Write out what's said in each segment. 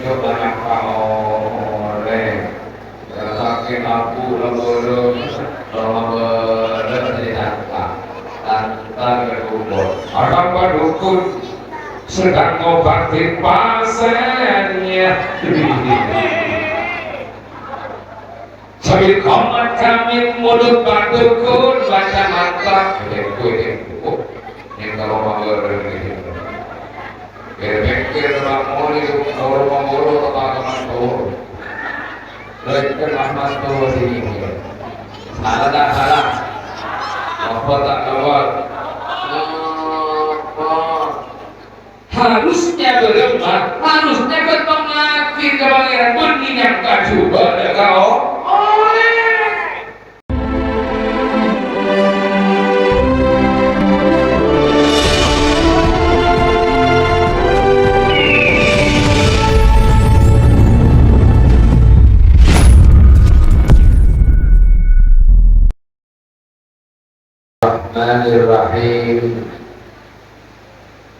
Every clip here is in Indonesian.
hidup banyak oleh saking aku lembur di tanpa berhubung orang berdukun sedang ngobatin pasiennya sambil komat kami mulut berdukun baca mantap ini kalau mau berhubung berpikir bangun itu kalau bangun teman-teman tuh berpikir Ahmad tuh sini salah tak salah apa tak lewat harusnya berlemah harusnya ketemu lagi kebangiran benih yang tak coba ya kau Bismillahirrahmanirrahim.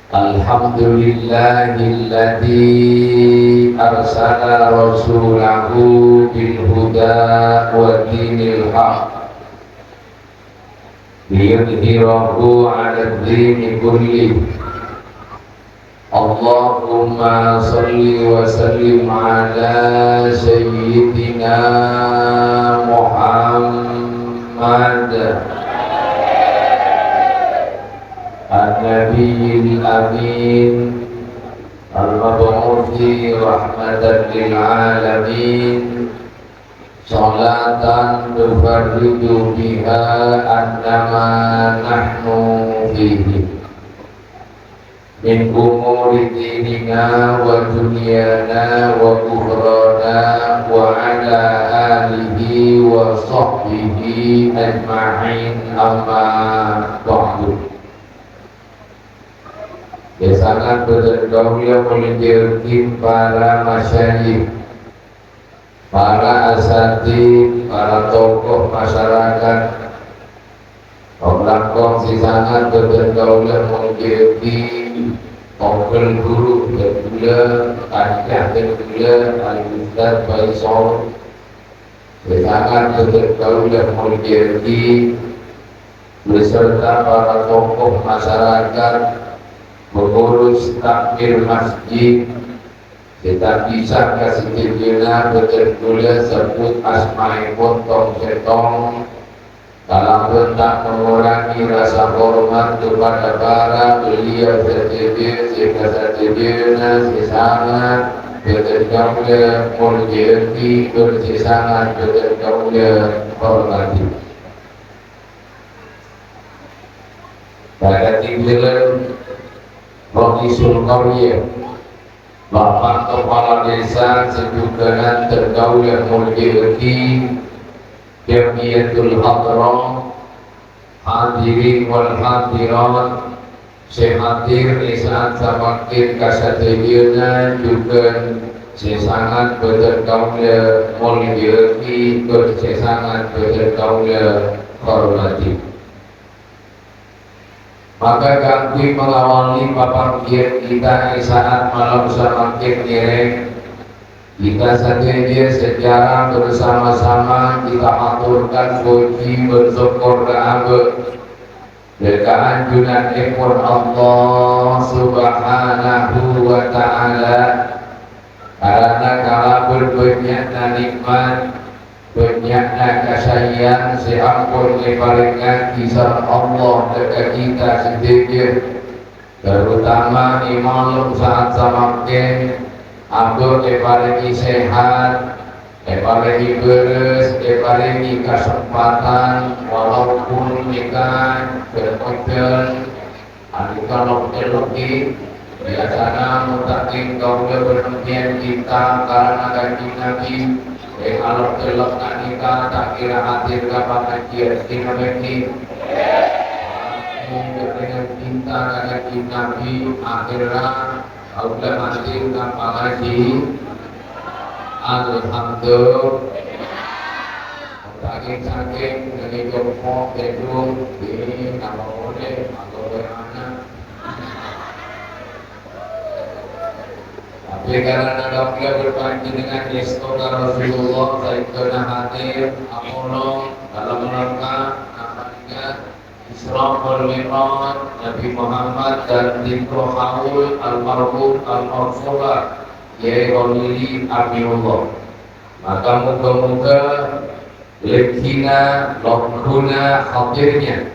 Alhamdulillahilladzi arsala rasulahu bil huda wa dinil haq liyudhhirahu 'ala ad-dini kullihi. Allahumma shalli wa sallim 'ala sayyidina Muhammad An-Nabiyil Amin Al-Mab'uthi Rahmatan lil Alamin Salatan tufarridu biha annama nahnu fihi min umuri dinina wa dunyana wa ukhrana wa ala alihi wa sahbihi ajma'in amma ba'du. Ya sangat bergaul melintirkan para masyayikh, para asatidz, para tokoh masyarakat. Orang si sangat bergaul melintirkan tokoh guru bergula, ayah bergula, al-Ustaz Faisal. Ya sangat bergaul melintirkan beserta para tokoh masyarakat mengurus takmir masjid. Kita bisa kasih pimpinan betul-betul sebut asma'ipun tong setong dalam bentak mengurangi rasa hormat kepada para beliau sejujur sehingga sejujurnya sesangat betul-betul menjadi bersesangat betul-betul hormati. Pada timbulan Rokisul Qaryah, Bapak Kepala Desa sejuganan tergaul yang mulki Jamiatul Hadrah, hadirin wal hadirat, sehadir isaan samakin kasatujuna juga sesangat bertergaul mulki bersesangat bertergaul hormati. Maka kami mengawali papan kita saat malam semakin nyereng. Kita saja secara bersama-sama kita aturkan puji bersyukur kepada berkahan junan ekor Allah subhanahu wa ta'ala karena kala berbanyaknya nikmat banyaknya kasayang seampun lebarengan kisah Allah dekat kita sedikit terutama di malam saat semakin abdur lebarengi sehat lebarengi beres lebarengi kesempatan walaupun ikan berkocel kalau terlebih biasanya mutakin kau berhentian kita karena gaji Nabi kalau terletak nikah tak kira hadir kapan kajian kita begini dengan cinta gaji Nabi akhirnya Allah hadir kapan haji alhamdulillah saking dari jompo bedung ini nama boleh atau bagaimana Karena kami berpanjenengan Yesus Rasulullah Sayyidina Hadir Amono dalam rangka namanya Isra wal Mi'raj Nabi Muhammad dan Zikru Haul Almarhum Al-Marfulah Yai Qawli Aminullah. Maka moga-moga lekina lokhuna khatirnya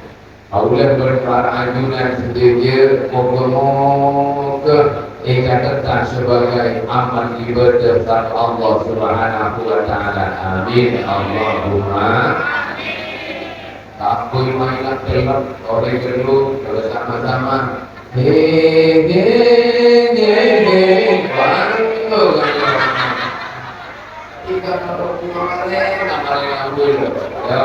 Allah berparajunan sedaya moga-moga ikatan sebagai amal ibadah dari Allah Subhanahu wa taala. Amin Allahumma amin. Takui mainan telat oleh dulu bersama-sama. He bantu kita kalau kemarin nama dulu ya.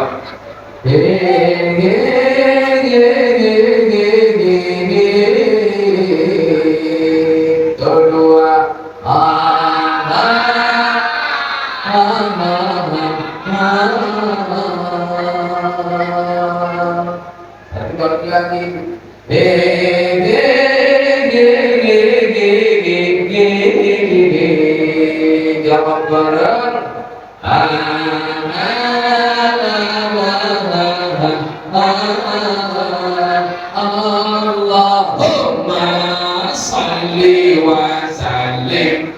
Jawab bareng. Allahumma salli wa sallim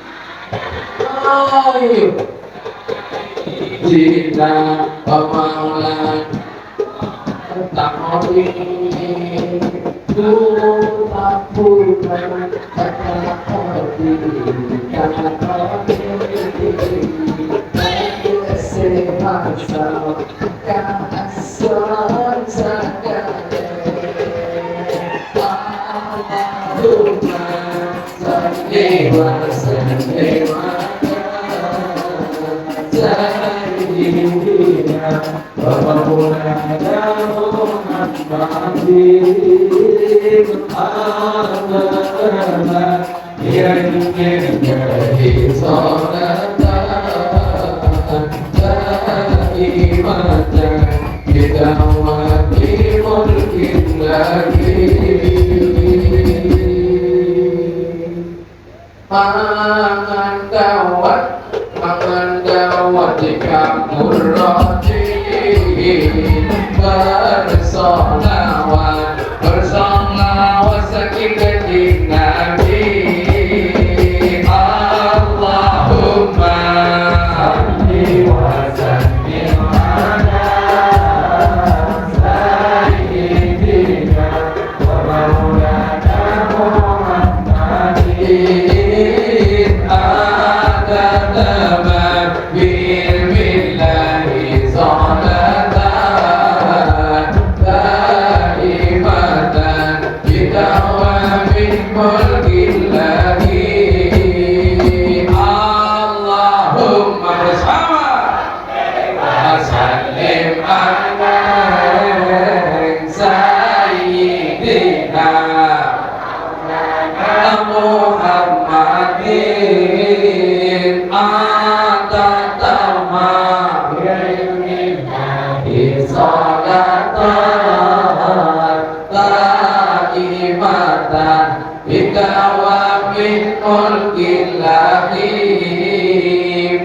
Jina wa maulana Ta'awin Mengandawat jika murati bersolawat sekitar Nabi. Allahumma salli wa sallim ala sayyidina wa maulana Muhammadin.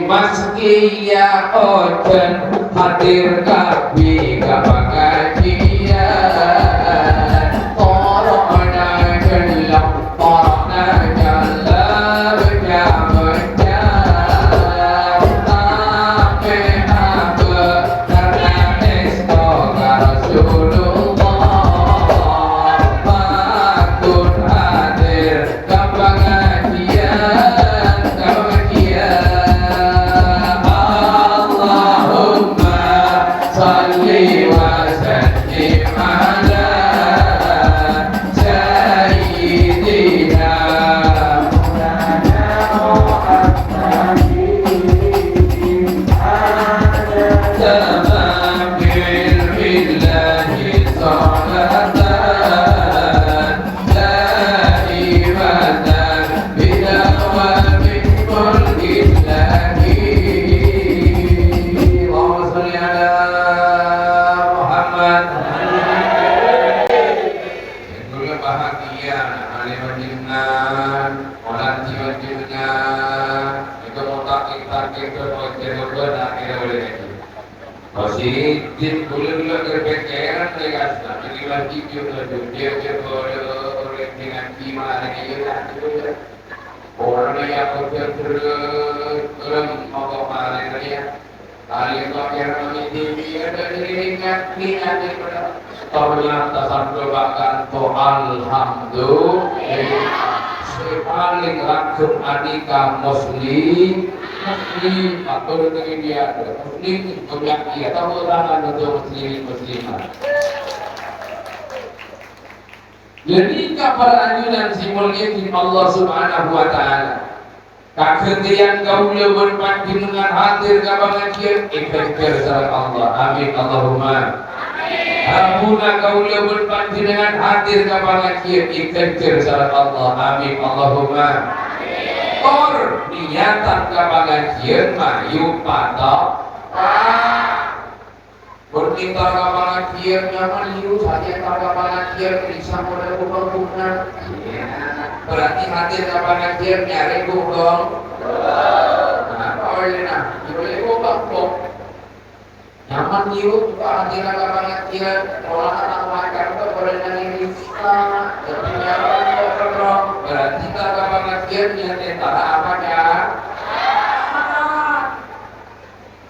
Maskia oden hadir kabi kajian Torona gelap torona jalan berjam-jam Ape karena istoga Rasulullah Makun hadir kabangajian Allahumma salli wa sallim saking terus akhirnya boleh ngaji. Masih jin bulan berpikiran dengan ini lagi juga dia boleh dengan gimana dia orang yang terus mau kemana dia kali yang ini ada ingat ternyata sambil bahkan to alhamdulillah paling langsung adika muslim atau dengan dia muslim kemudian dia tahu tangan untuk muslimat. Jadi kabar anjuran simbolnya di Allah Subhanahu Wa Taala. Kaketian kaula berpanjenengan hadir ka pengajian ikhtiar sareng Allah. Amin Allahumma. Ampuna kaula berpanjenengan hadir ka pengajian ikhtiar sareng Allah. Amin Allahumma. Or niatan ka pengajian mayu patok. Bertinta ka pengajian nyaman liu saja ka pengajian bisa mulai bukan. Berarti hadir ke pengajian nyari dong. Kenapa olehnya? Boleh kok. Nyaman yuk juga hadir ke pengajian. Kalau anak makan itu boleh nyanyi bisa. Jadi nyaman kok. Berarti ke pengajian nyari tentara apa ya?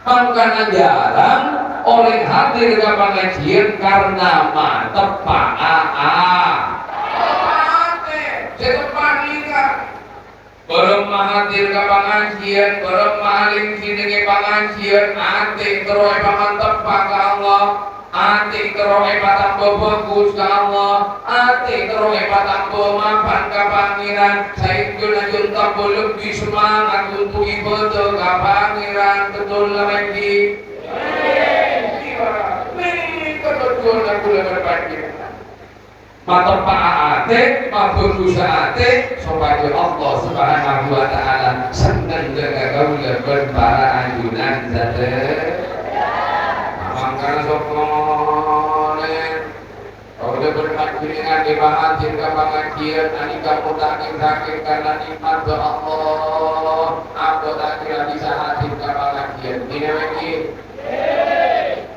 Karena jarang oleh hadir ke pengajian karena mantep Barang mahadir ke pengajian, barang maling sinenge pengajian, ati teroe pamantep ka Allah, ati teroe patambo bagus ka Allah, ati teroe patambo mapan ka pangeran, saengkeun ajun tambo lebih semangat untuk ibadah ka pangeran, betul lagi. Betul aku berpikir. Mata paate, mabur usaate, supaya Allah Subhanahu Wa Taala senang jaga kaula berbara anjuran zat. Mangkana sokone, kaula berpanjenengan dibahadir ka pengajian, anika mutakin sakit karena nikmat Allah. Aku tak kira bisa hadir ka pengajian. Ini lagi.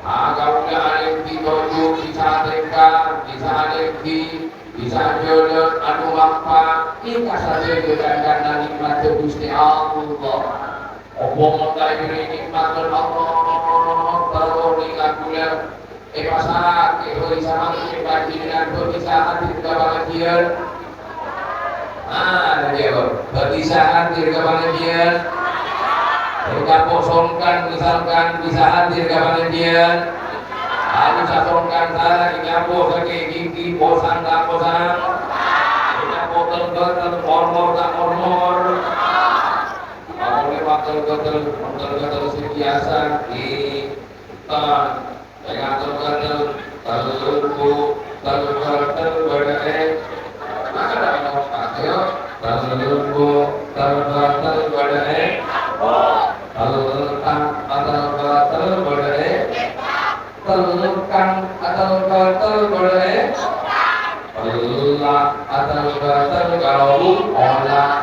Kaula alim dituju bisa teka, bisa alergi, bisa jodoh, anu apa, ini saja karena nikmat Gusti Allah. Omong dari nikmat Allah, terus nikmat gula, pasar, bisa masuk kajian, bisa hadir ke pengajian. Bisa hadir ke pengajian. Kita kosongkan misalkan bisa hadir ke pengajian. Aku sasongkan sana di nyapo sebagai gigi bosan tak bosan. Nyapo tergetel hormor tak hormor. Aku lewat tergetel biasa di dengan tergetel tergetel berdaya. Maka dalam pakai tergetel berdaya. Tergetel berdaya. Terlukan atau batal boleh Allah atau batal kalau olah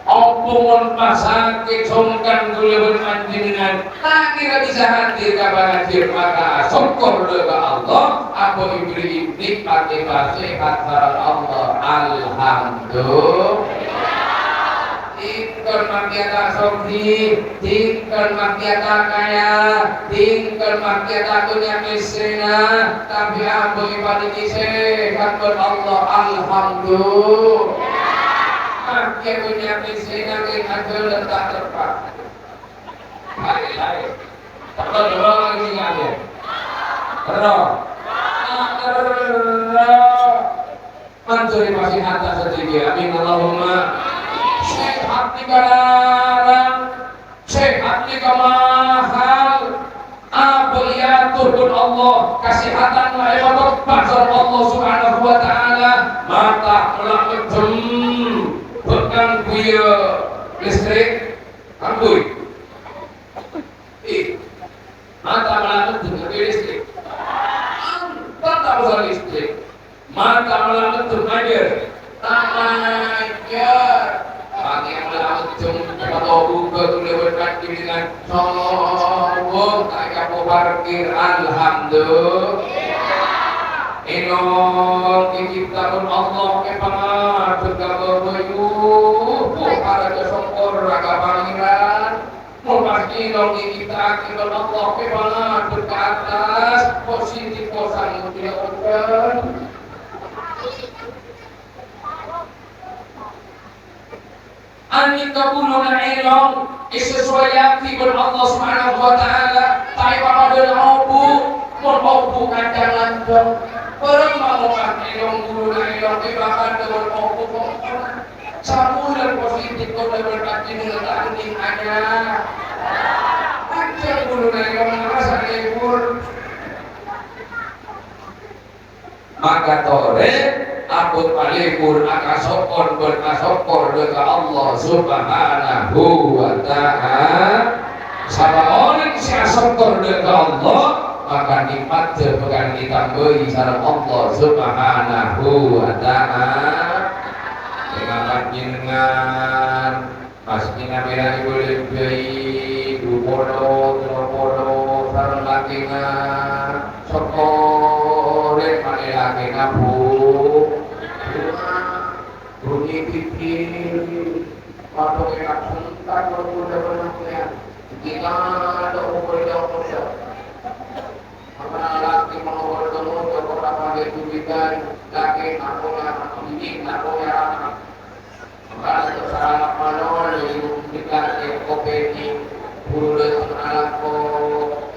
omongan pasake songkan gula bermanjingan tak kira bisa hadir kapan hadir maka syukur kepada Allah apa ibri pakai nasihat Allah alhamdulillah. Tinggal makiata sofi, tinggal makiata kaya, tinggal makiata punya misrina, tapi aku ibadah sehat Allah alhamdulillah. Makiata punya misrina kita letak tepat. Hai, terus lagi ngane. Terus. Mansuri masih atas sedikit. Amin Allahumma. Sehat di barang, sehat di mahal. Apa ya turun Allah kesehatan ibadah pasar Allah Subhanahu Wa Taala mata melangit bukan buaya listrik ambui. Mata melangit dengan listrik. Mata besar listrik. Mata melangit dengan air. Ajar. Bagi yang melakukan panjenengan sombong kaya parkir alhamdulillah. Inong diciptakan Allah ke pangadut kababayu para kesongkor raga pangeran pasti inong diciptakan Allah ke pangadut ke atas positif kosan tidak open Anik kabuluna ilong isesuaian tibur Allah subhanahu wa ta'ala tayo papadun obu mon obu kandangan dong orang mau ilong buluna ilong ibakan dengan obu samuran positif kau dapat berkati dengan tanding hanya panjang buluna ilong merasa libur maka tore akut palipur akasokon berkasokor dengan Allah subhanahu wa ta'ala sama orang si asokor dengan Allah maka nikmat terpegang ditambahi sareng Allah subhanahu wa ta'ala dengan panjenengan pasti nabira boleh beli dupodo tropodo sareng lakingan sokore mane lakingan bunyi pikir atau enak sentak berudah benaknya kita ada umur karena laki mau bertemu beberapa kejubitan laki aku yang ini aku yang karena kesalahan manual yang kita kopeni buru dan anakku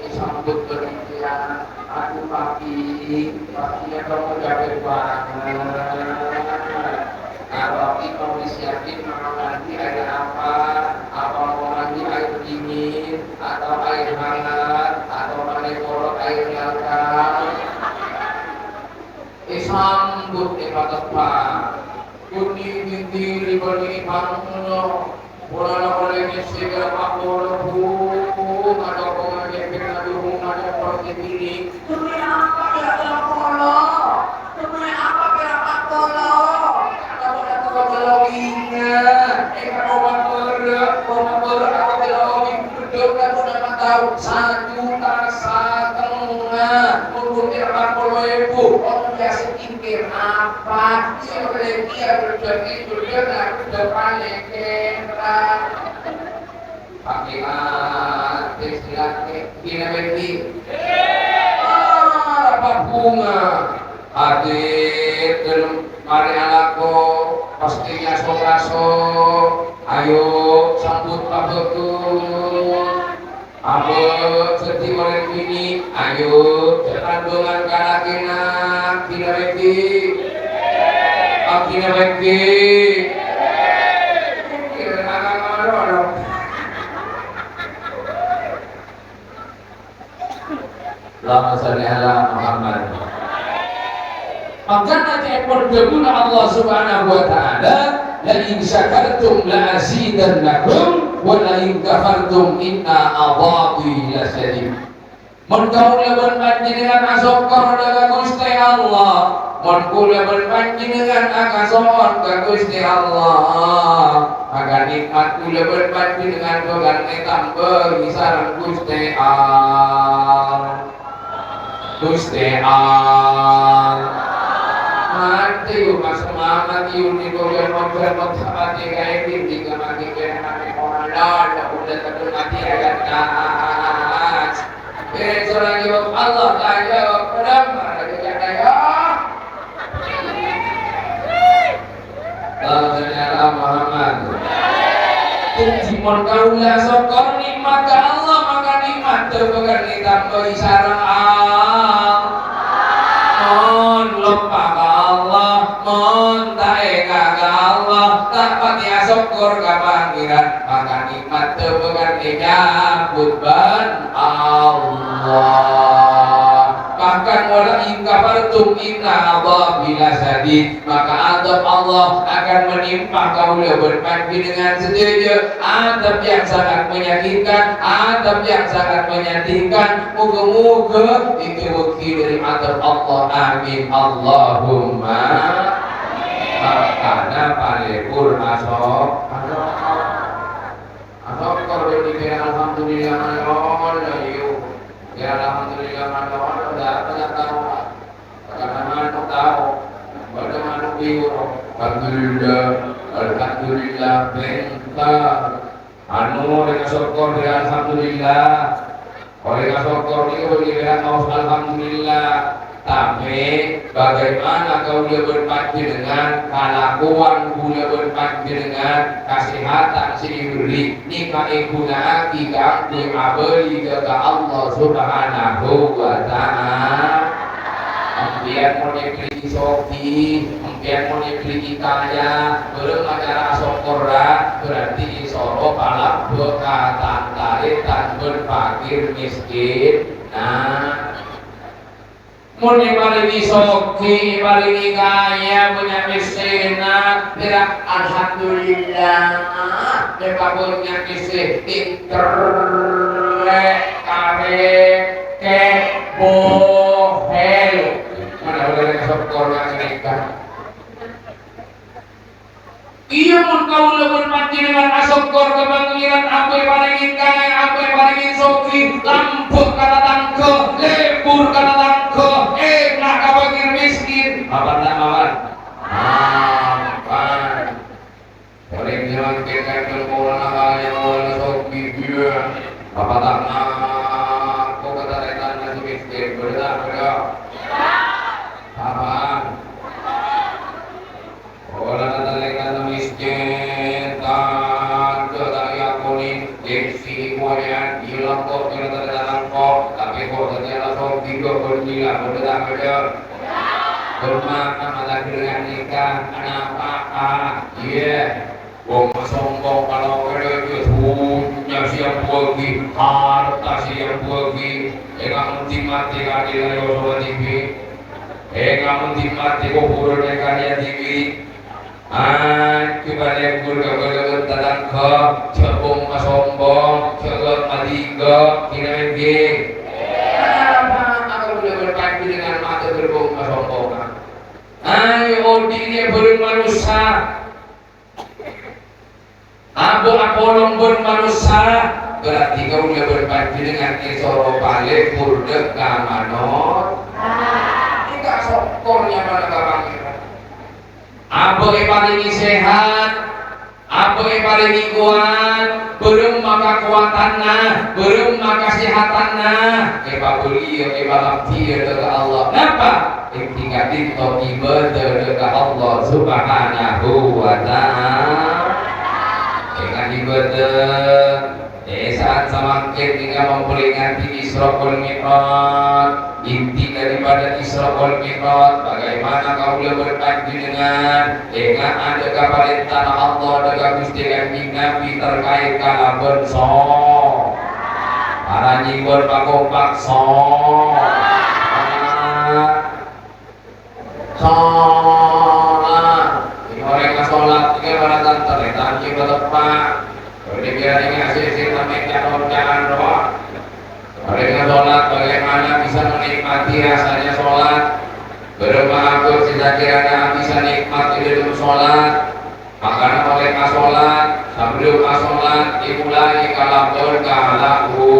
disambut berpikiran aku pagi kamu jaga banget kalau kita disiapin makan nanti ada apa mau mandi air dingin atau air hangat atau mandi kolok air nyata disambut di tepat kuni binti ribani pangno bola oleh segala makhluk ada pengajian kita dulu ada seperti ini demi apa ya Allah demi apa ya Allah mari anakku pastinya sok ayo sambut Pak Betul Abot sedih oleh ini ayo jangan dengan kalakina tidak lagi tidak lagi Allahumma shalli ala Muhammad. Maka nanti berguna Allah subhanahu wa ta'ala la in syakartum la azidannakum wa la in kafartum inna adhabi lasyadid. Mun kaula berpanjenengan asokor ka Gusti Allah, mun kula berpanjenengan akasokor ka Gusti Allah, maka nikmat kula berpanjenengan bogan tambah sareng Gusti Allah. Gusti Allah mati mas semangat yun di koyon mati kayak gini gak mati kayak mati orang lain udah terus mati ayat nas besok lagi Allah tanya kenapa ada kaya Allah Muhammad Jimon kaulah sokor nikmat Allah maka nikmat terpegang ditambah sareng mon lupa Allah mon tae kagak Allah tak pati syukur ka pangeran maka nikmat terpegang dijabut ban Allah bahkan wala in kafartum inna adzabi lasyadid maka azab Allah akan menimpa kaula berpanjenengan sedaya azab yang sangat menyakitkan azab yang sangat menyedihkan moga-moga itu bukti dari azab Allah amin Allahumma makana paripur asok korban di alhamdulillah bentar anu rek syukur alhamdulillah oleh syukur ini alhamdulillah. Tapi bagaimana kau dia berpati dengan kelakuan dia berpati dengan kesehatan si diberi nikah guna kita kui abeli ke Allah Subhanahu wa taala. Ampian mau dibeli sofi, ampian mau dibeli kaya, belum acara sokora berarti soro palak bekatan taritan berpakir miskin. Nah mun ibaringi soki, ibaringi kaya, punya misina, tidak alhamdulillah, dikabulnya kisi, interlek, kare, ke, bohel, mana boleh sokornya mereka. Iya mun kau lebih mati dengan asokor kebangiran apa yang paling kaya, apa yang paling soki, lampu kata tangke, lebur kata tangke, nak kabagir miskin. Apa namawan? Apa? Boleh bilang kita bermula yang mulai soki dia. Apa tak nak? Kau kata retan nasi miskin, boleh tak boleh? Apa? Orang kata miskin, tak ada kuning, jeksi kuayan, hilang kok, tidak ada kok, tapi kok ternyata sok tiga bergila, berdetak kerja. Bermakan lagi dengan nikah, anak apa? Iya, wong sombong kalau kerja punya siap bagi, harta siap bagi, enggak mati kali lalu sobat TV, enggak mati kok buruk karya TV. Kibalik gurga tadang ke cebong kasombong cebong madiga kinamenge apa aku boleh berpati dengan mata gerbong kasombongan odi dia bermanusia apolong bermanusia berarti kau boleh berpati dengan kisoro balik burdek kamanot ini gak sokornya mana kabangnya. Apa yang paling sehat, apa yang paling kuat, belum maka kuatannya, belum maka sehatannya. Eba beliau, eba laktir dekat Allah. Kenapa? Tingkat itu ibadah dekat Allah Subhanahu wa taala. Dengan ibadah, saat semakin tinggal memperingati Isra wal Mi'raj. Inti daripada Isra wal Mi'raj bagaimana kau boleh berpati dengan ada keperintah Allah dengan Gusti Kanjeng Nabi terkait kalaban para nyimpen pakompak ini orang yang sholat ini orang yang tanya bertepat berdekat dengan hasil namanya jangan doa. Mereka sholat bagaimana bisa menikmati rasanya sholat. Berapa sekiranya bisa nikmati dalam sholat. Maka mereka sholat sambil sholat dimulai kalabur kalaku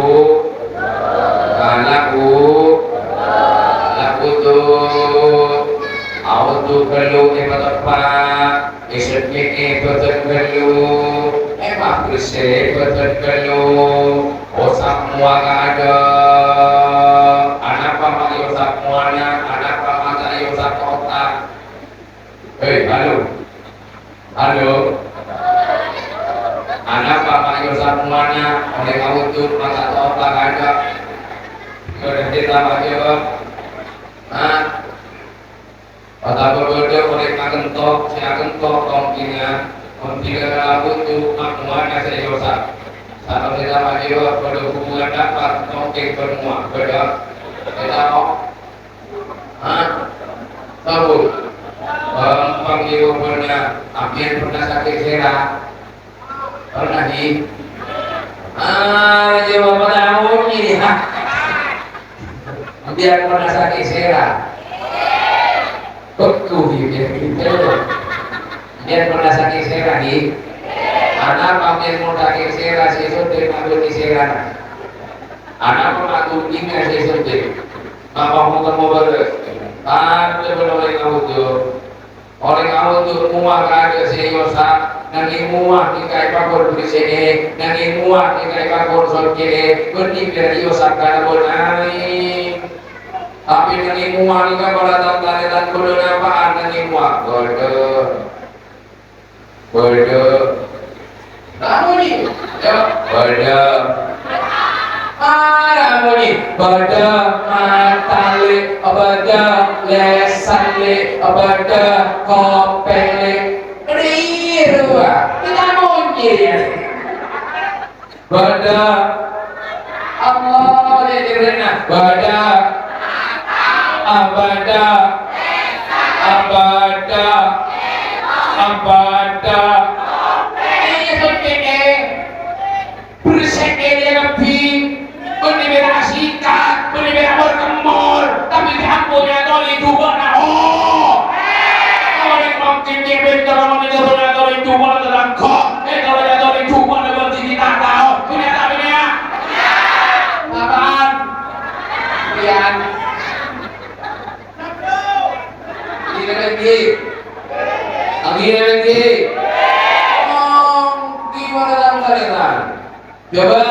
tuh auto perlu tepat esoknya betul perlu bersih betul perlu osak mua ada anak paman osak muanya anak paman saya osak otak halo anak paman osak muanya oleh kamu tuh mata otak ada berhenti tambah jawab kata berbeda oleh kagentok saya kentok kongkinya tidak lalu tuh makmuannya saya osak. Kalau kita maju pada hubungan dapat tongking semua beda kita tahu panggil pernah akhir pernah sakit serah pernah di jawab tahu ini biar pernah sakit serah betul biar pernah sakit serah di anak pamer muda kesera sesuatu ambil kesera anak pelaku ini sesuatu bapak mau berbe tapi oleh kamu tuh muak ada seyosa nanging muah di kai pakor di sini nanging muah di kai pakor sol kiri berni biar sakana bonai tapi nanging muah di kabaratan taretan kudu napaan nanging muah bodoh kamu nih ya bodoh kamu nih bodoh matale bodoh lesale bodoh kopele riruah kita mungkin bodoh Allah jadi rena bodoh abada bersekali lebih penibera sikat penibera berkemur tapi diampunnya toli coba nah kalau yang mungkin nyebet kalau menjatuhnya toli coba dalam kok kalau yang toli coba dalam sini tak tahu punya tak punya apaan kemudian ini lagi gimana dalam kalian coba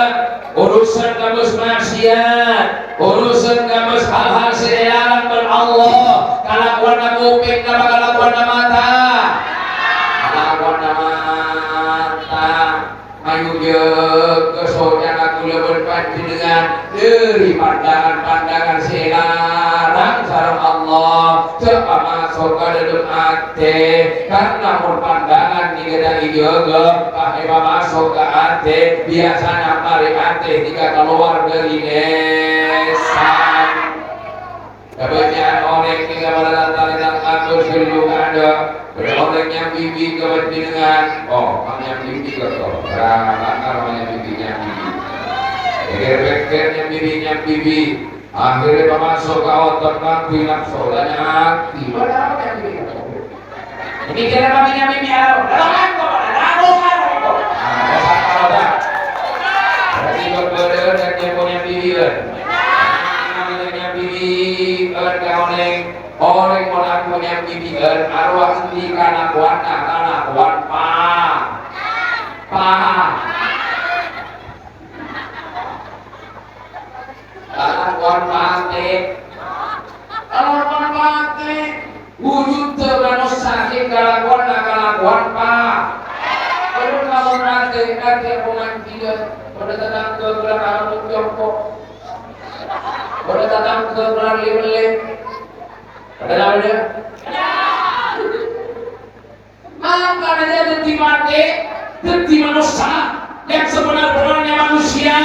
urusan kamus maksiat urusan kamus hal-hal sedalam Allah kalakuan na kuping na kalakuan na mata ayo kesonya aku lebih panjenengan dari pandangan-pandangan selarang sareng Allah cepa masuk ke dalam hati karena pandangan digedai juga pakai masuk ke hati biasanya mari hati jika keluar dari lesan kebanyakan orang yang berlantaran aku selalu ada orang yang bibi kepentingan yang bibi ketok namanya bibinya bibi bibinya bibi akhirnya masuk ke otak ngaku nafsu dan hati padahal yang bibi ketok ini kira bibinya bibi ada dalam kok ada berarti berbeda dengan punya bibi orang melakukan bibi arwah di kana kuat pa mati wujud manusia kalakuan pa kalau kamu nanti pengajian pada datang ke gelar Joko pada datang ke gelar Lilin pada namanya maka dia mati jadi manusia yang sebenar-benarnya manusia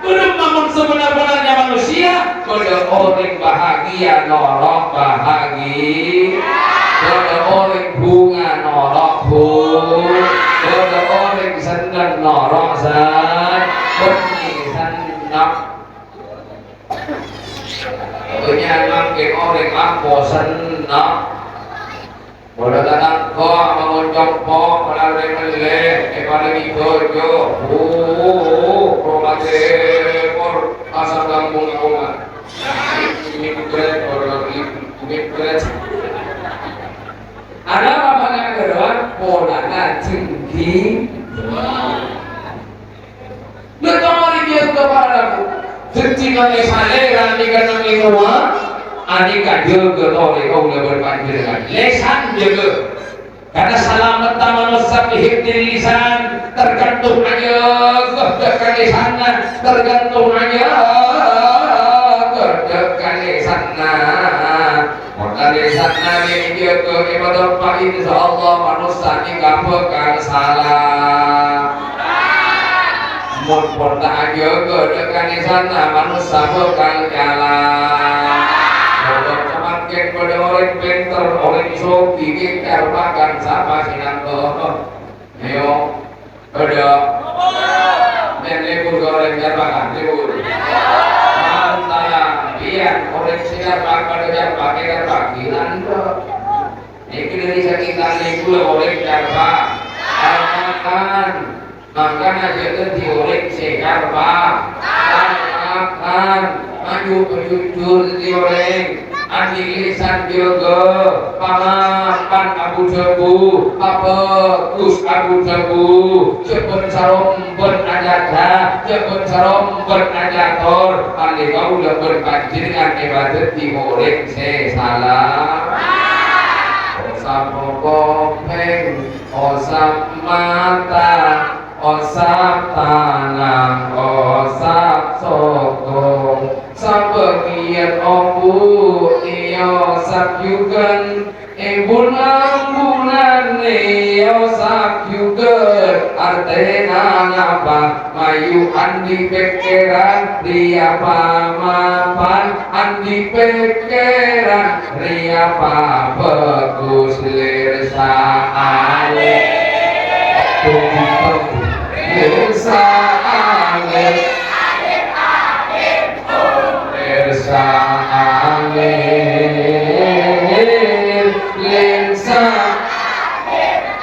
belum namun sebenar-benarnya manusia kalau orang bahagia norok bahagia kalau orang bunga norok kalau orang senang norok senang punya makin orang aku senang boleh datang kok mengucapkan melalui melek pada itu promate por asal kampung ini berat orang ini berat ada apa yang kedua polanya tinggi betul dia kepadaku setiap kesalahan di kanan semua adik kadir ke oleh kau berpanjangan lesan juga karena selamat manusia hibdil lisan tergantung aja kedekan lisannya tergantung aja kedekan lisannya maka lisannya ini dia ke ibadah pak insyaallah manusia ini gak bakal salah mun pun tak aja kedekan lisannya manusia bakal jalan kalau semakin pada orang pinter, orang sopi, kita makan sama sinang ayo, ada libur orang jarbakan, libur antara biar orang sinar makan jarbaki jarbaki anda ini dari kita libur orang jarbak makan aja ganti orang sejarba makan maju berjujur di orang andi lisan yoga pangapan abu debu apa kus abu debu jebon sarompun ajaga jebon sarompun ajator andi kau lebur panjenengan ibadat dimurek se salah osap kopeng osap mata osap tangan osap sokong sabagian ombu iyo sakyukan bulan iyo sakyukan artena ngapa mayu andi pikiran ria pamapan andi pikiran ria bagus lirsa ale lirsa ale lirsa ale lirsa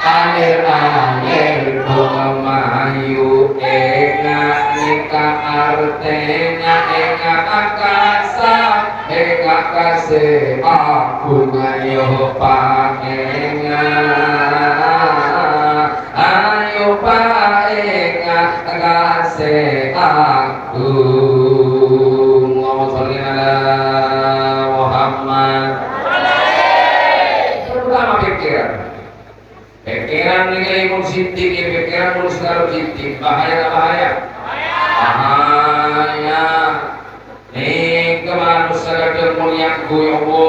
alir alir pemayu eka eka artenya eka akasa eka kase aku ngayo pangenga ayo paenga kase aku ngomong sholli ala Muhammad terutama pikiran ini imun sidik pikiran mulus kalau sidik bahaya nih kemanusiaan kemuliaan goyowo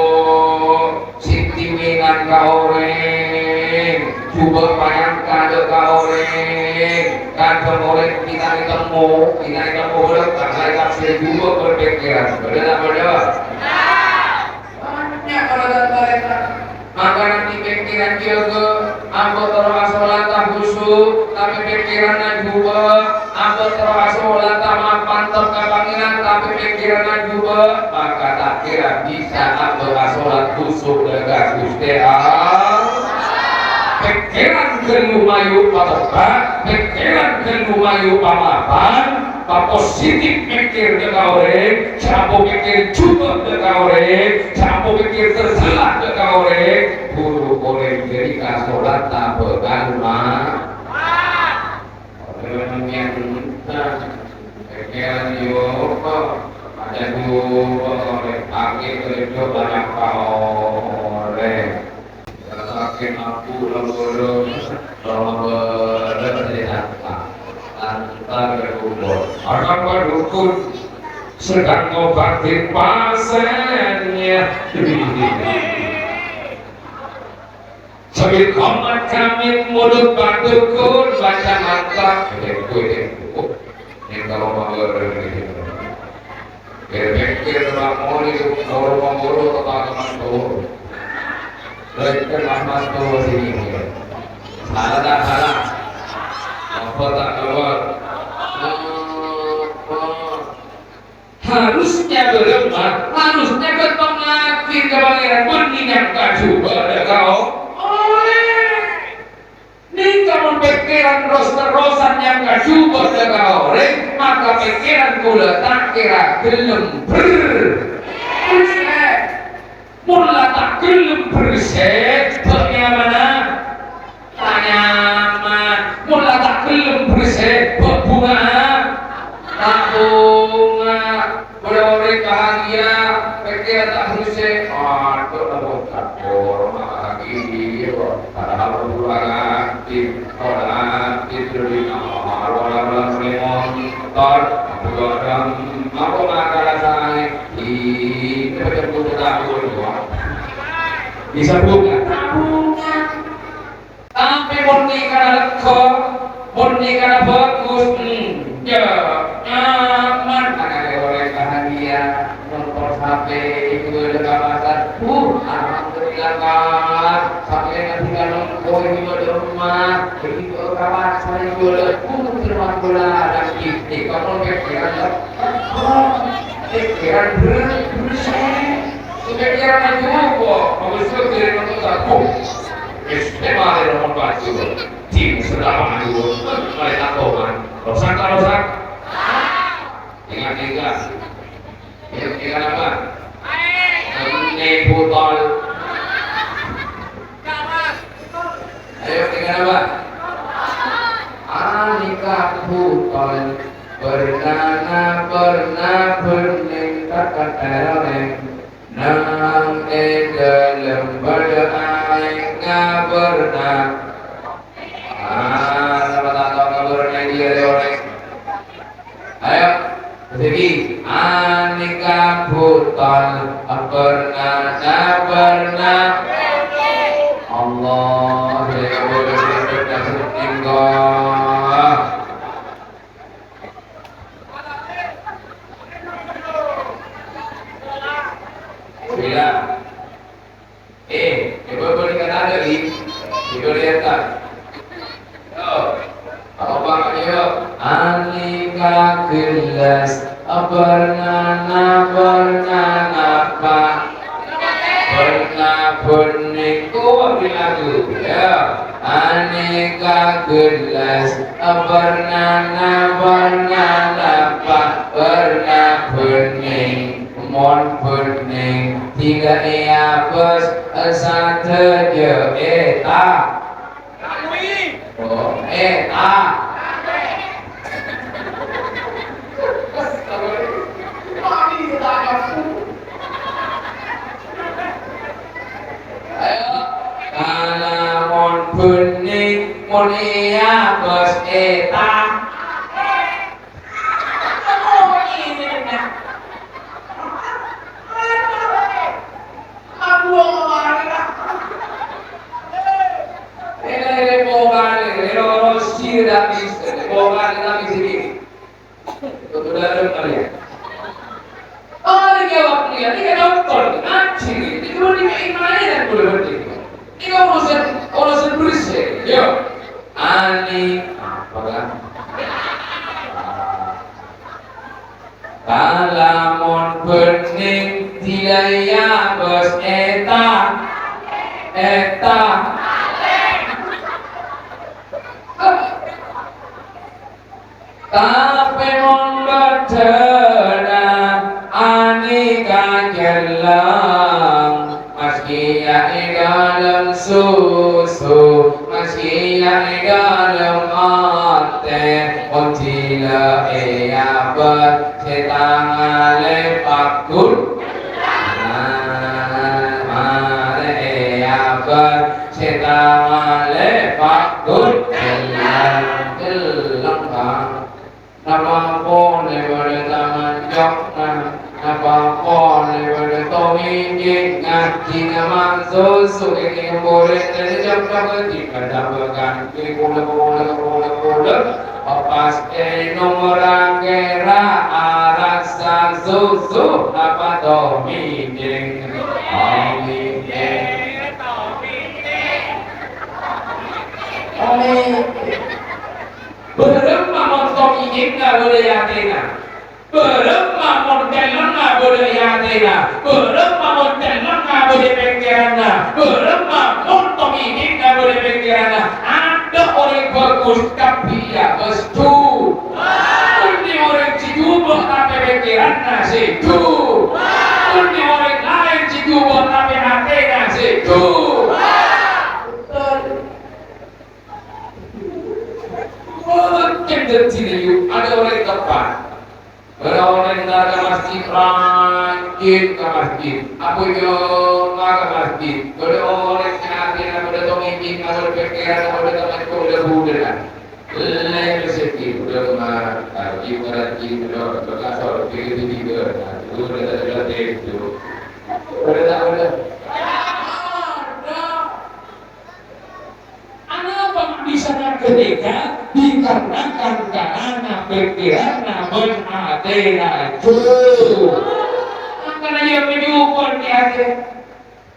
sidik mingan kaoreng coba payang kado kaoreng kado kaoreng kita ketemu udah karena kapsil juga berpikiran bener banyak kalau mereka maka nanti pikiran juga ambo terus sholat khusyuk tapi pikiran juga ambo terus sholat mantap kepangiran tapi pikiran juga maka tak kira bisa ambo sholat khusyuk dengan Gusti Allah pikiran kelumayu patoba pikiran kelumayu pamapan positif pikir ke kaure, jampo pikir juga ke kaure, jampo pikir tersalah ke kaure, guru boleh jadi kasolat tak bergalma. Orang yang pikiran juga ada dua oleh akhir kerja banyak kaure. Sakit aku lalu antar berkumpul akan berdukun sedang ngobatin pasiennya sambil komat kami mulut berdukun baca mantap ini kalau mau berpikir bangun itu mulu teman-teman tuh berpikir mas tuh sini salah apa tak keluar harusnya berlemah harusnya berpengaruh kebangiran beningan kajuba ada kau ini kamu pikiran terus-terusan yang kajuba ada kau maka pikiran kula tak kira gelem mula tak gelem bersih bagaimana nyaman mula tak gelem bersih berbunga tak bunga boleh bahagia pikiran tak bersih aduh aduh takut lagi padahal bulan tidur di kamar walau lemon bulan aku makan rasanya ini betul-betul takut bisa bunga tapi murni karena leko murni karena bagus ya aman karena oleh bahagia nonton HP itu udah kawasan alhamdulillah kan sampai nanti kalau kau ini di rumah begitu kawasan itu udah terima bola dan ini kalau pikiran bersih pikiran juga bagus dari nonton satu istimewa dari nomor baju tim sudah maju mereka toman rosak ingat apa? kaputon pernah bening kakatereng nang dalam berdai ngaberna apa ngaberna dia orang ayo jadi aneka puton pernah Allah ya boleh kita tinggal bila ibu berikan ada ini ibu lihat tak apa dia aneka gelas pernah bening lagu ya aneka gelas pernah bening mon bening tiga apes satu je eta oh eta ayo mon bening mon apes eta Lamun bening dilaya bos eta tapi mon bedena aneka jelang meski ya dalam susu meski ya dalam ate ontila ber setangale pakul ber setangale pakul gelang napa pon pada tangan jokna napa pon pada tomi ngaji nama susu ini boleh terjadi ketika dapatkan kula pas nomor kera arasa susu apa tomi berempat motor ini nggak boleh yatina, berempat motor nggak boleh yatina, berempat motor nggak boleh pikirannya, berempat motor ini nggak boleh pikirannya. Ada orang bagus tapi ya bestu, ini orang ciduba tapi pikirannya situ, ini orang lain ciduba tapi hatinya situ. Mungkin sini ada orang di depan, ada orang yang ke masjid rajin ke masjid, aku juga nggak ke masjid, ada orang yang hati ada tomingin, ada pikiran, ada teman itu udah budak, lain rezeki, udah rajin, udah berkasar, tiga, udah itu, udah. Bisa ketika dikarenakan karena pikiran berhati itu karena yang menyupport di hati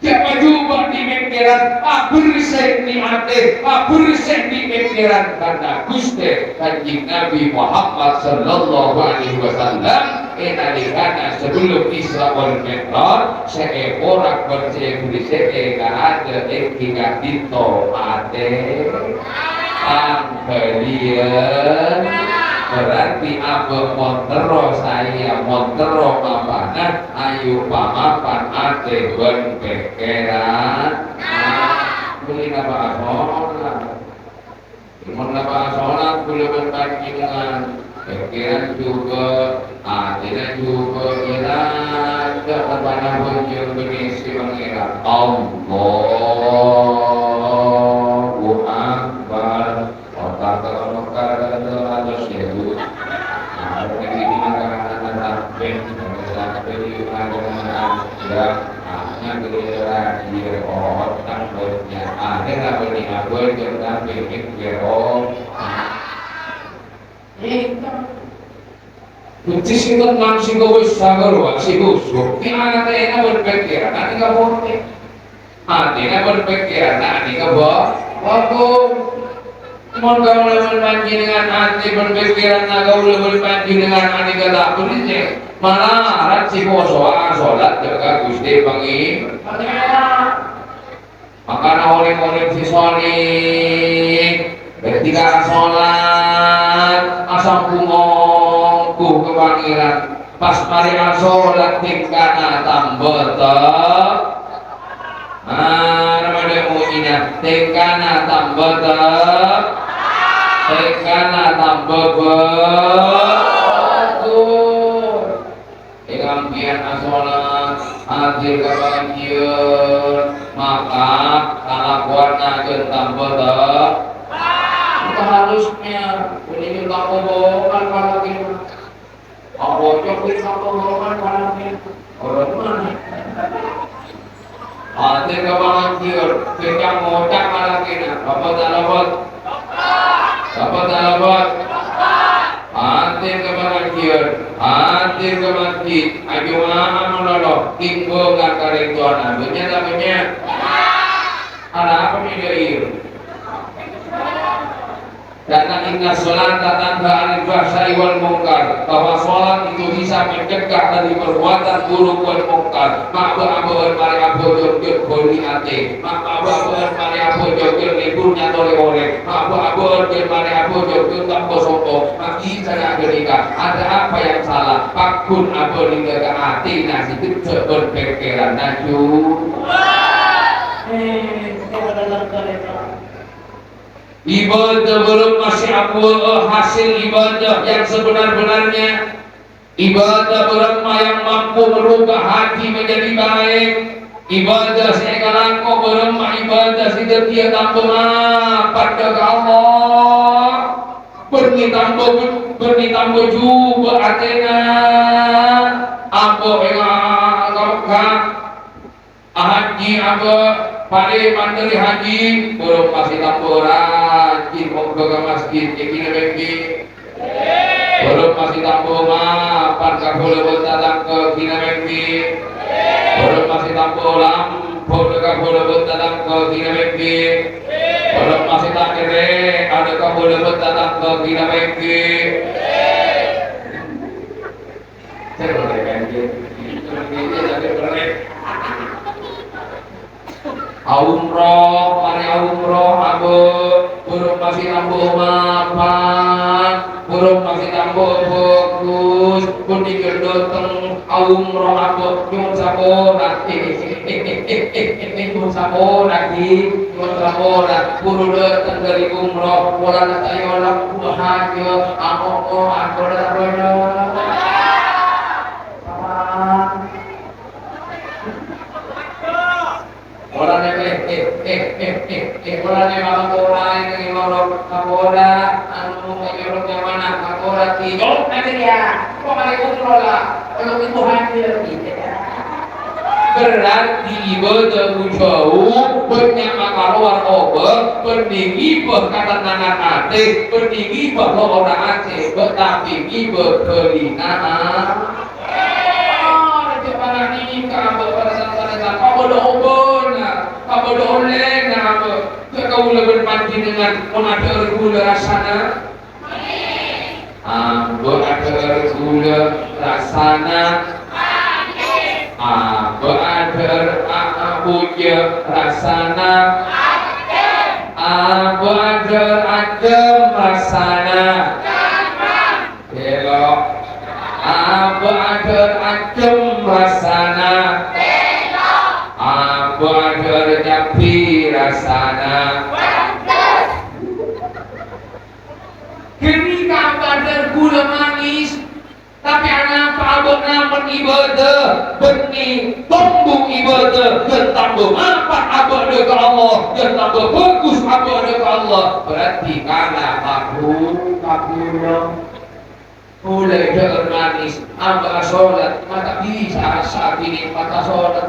siapa juga di pikiran bersen di hati bersen di pikiran karena Gusti Kanjeng Nabi Muhammad sallallahu alaihi wasallam karena sebelum Isra wal Mi'raj seorang berceburi ada hingga dito ate kalian berarti apa montero saya montero apana ayu pamapan ate ben pikiran beli apa Mendapat sholat boleh berpancingan, pikiran juga, hatinya juga hilang, kepada hujung berisi mengira Allahu Akbar. Otak terlokar dan terlalu sibuk. Nah, ini makanan sampai di makanan yang hanya terakhir otak bernya. Akhirnya berniaga kita bikin kero. Kunci itu langsung kau sagar wasi busuk. Kita nanti berpikiran nanti kau boleh. Nanti berpikiran nanti kau waktu mau kau berpanji dengan hati berpikiran kau berpanji dengan hati kata tulisnya malah rajin sholat jaga gusti pangi. Maka oleh si solih ketika sholat asam kumongku ke pangeran pas mari sholat tingkana tambah namanya mu'minah tingkana tambah tingkana tambah bagus dengan biar sholat hadir kebahagiaan maka kelakuannya akan tambah kita harusnya ini kita bohongan pada kita apa coklit kita bohongan pada kita orang mana hadir kebahagiaan kita ngocak pada kita apa talabat hadir kebahagiaan hadir ke masjid ayo menolong tinggal ngakarin Tuhan namanya ada apa nih Karena inna sholat tanha anil fahsya'i wal munkar, bahwa sholat itu bisa mencegah dari perbuatan buruk wal munkar. Maka abu mari abu jogjol boli ate, maka abu mari abu jogjol liburnya tole-ole, maka abu mari abu jogjol tampo sopo. Maki saya ketika ada apa yang salah, pakun abu liga ke hati nasi itu berpikiran naju. Ibadah belum masih hasil ibadah yang sebenar-benarnya. Ibadah belum yang mampu merubah hati menjadi baik. Ibadah sekalangko belum ibadah setia tambah pada Allah. Berni tambah juga artinya apa yang haji apa pada mandiri haji belum masih tambah rajin mau ke masjid kini lagi belum masih tambah mapan boleh datang ke kini lagi belum masih tambah lampu boleh datang ke kini lagi belum masih tak kere ada boleh datang ke kini lagi saya boleh lagi umroh, mari umroh abu, burung masih tambah mapan, burung masih tambah fokus, kuning gendoteng, umroh abu, nyuwun sapura, nyuwun sapura, burung datang dari umroh, pola natayo lang buahnya, aku dah Orangnya malah orang yang ngorok kapora, anu ngorok yang mana kapora tidur nanti ya, kok malah umroh lah, kalau itu hadir berarti ibadah jauh banyak makaluar obat, berdiri berkata nanak ate, berdiri bahwa orang Aceh, tetapi ibadah kelinaan. Jangan ini kamu pada kamu oleh nama kau lebih berpanji dengan mengatur gula rasana mengatur gula rasana mengatur puja rasana mengatur adem rasana belok mengatur adem rasana Agar nyapi rasana gula manis. Tapi anak abang namun ibadah benih tumbuh ibadah dan tambah manfaat abang ke Allah dan tambah bagus abang ke Allah berarti karena makhluk mulai dengan manis abang sholat maka bisa saat ini maka sholat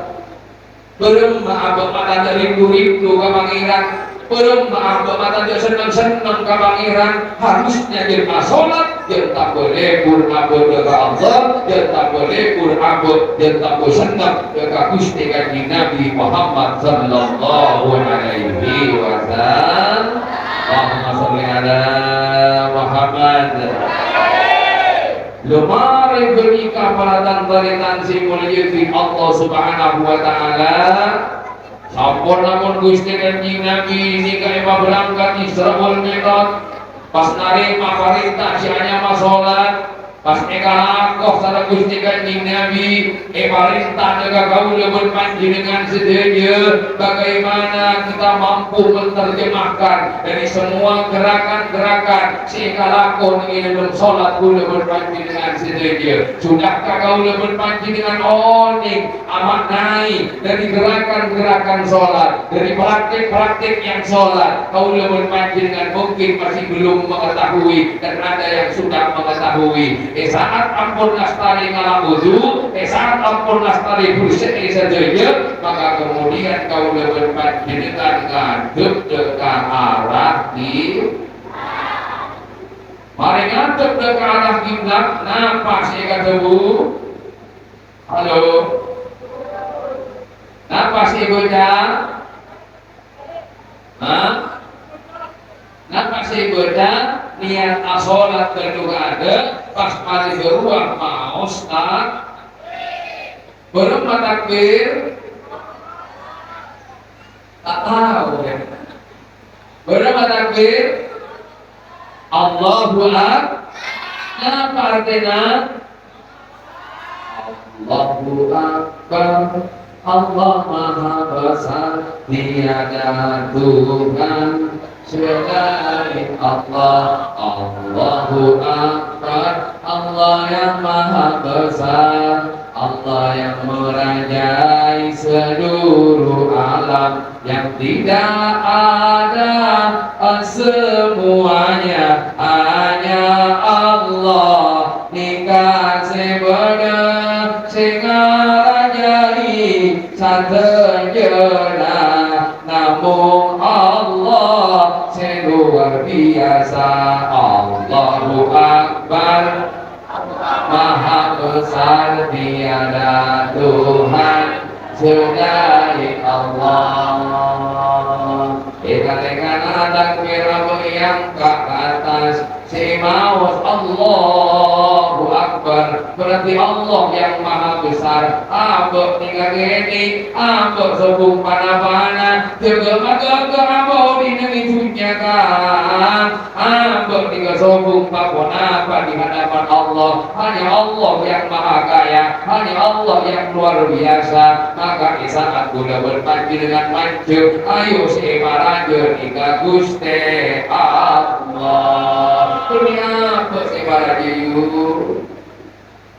belum abang mata rindu-rindu ke pangeran belum abang mata senang-senang ke pangeran harusnya jemaah sholat yang tak boleh abad ke Allah yang tak boleh abad yang tak boleh senang ke Gusti Kanjeng Nabi Muhammad sallallahu alaihi wasallam. Allahumma sholli ala Muhammad. Lumari beri kapalatan taritan si mulia fi Allah subhanahu wa ta'ala. Sampun namun Gusti Kanjeng Nabi ini kaya berangkat Isra wal Mi'raj. Pas narik mafarintah si hanya masolat pas ekalakoh sana Gusti Kanjeng Nabi marintah jaga kaula berpanjenengan sedaya bagaimana kita mampu menerjemahkan dari semua gerakan-gerakan si ekalakoh ini bersolat kaula berpanjenengan sedaya sudahkah kaula berpanjenengan oning amat naik dari gerakan-gerakan solat dari praktik-praktik yang solat kaula berpanjenengan mungkin masih belum mengetahui dan ada yang sudah mengetahui saat ampun lastari ngalah wudu saat ampun lastari bersih saja maka kemudian kaula berpanjenengan ngadep dekat arah mari ngadep dekat arah kiblat napa sih katabu halo napa sih bocah napa sih bocah niat asolat kedua ada pas mari beruang mau start belum takbir tak tahu ya belum takbir Allahu Akbar apa artinya Allahu Akbar Allah Maha Besar tiada Tuhan selain Allah Allahu Akbar Allah yang Maha Besar Allah yang merajai seluruh alam yang tidak ada semuanya hanya Allah nikah sebenar singarajai satenjena namun Allah luar biasa Allahu Akbar Maha Besar tiada Tuhan selain Allah ikan-ikan takbir yang ke atas si maus Allahu Akbar berarti Allah yang Maha Besar abok tinggal gini abok sebung panah-panah juga maka abok di negeri sunyakan abok tinggal sebung pakon apa di hadapan Allah hanya Allah yang Maha Kaya hanya Allah yang luar biasa maka di saat guna berpanjenengan maju ayo si marajo ika Gusti Allah dunia bersebarayu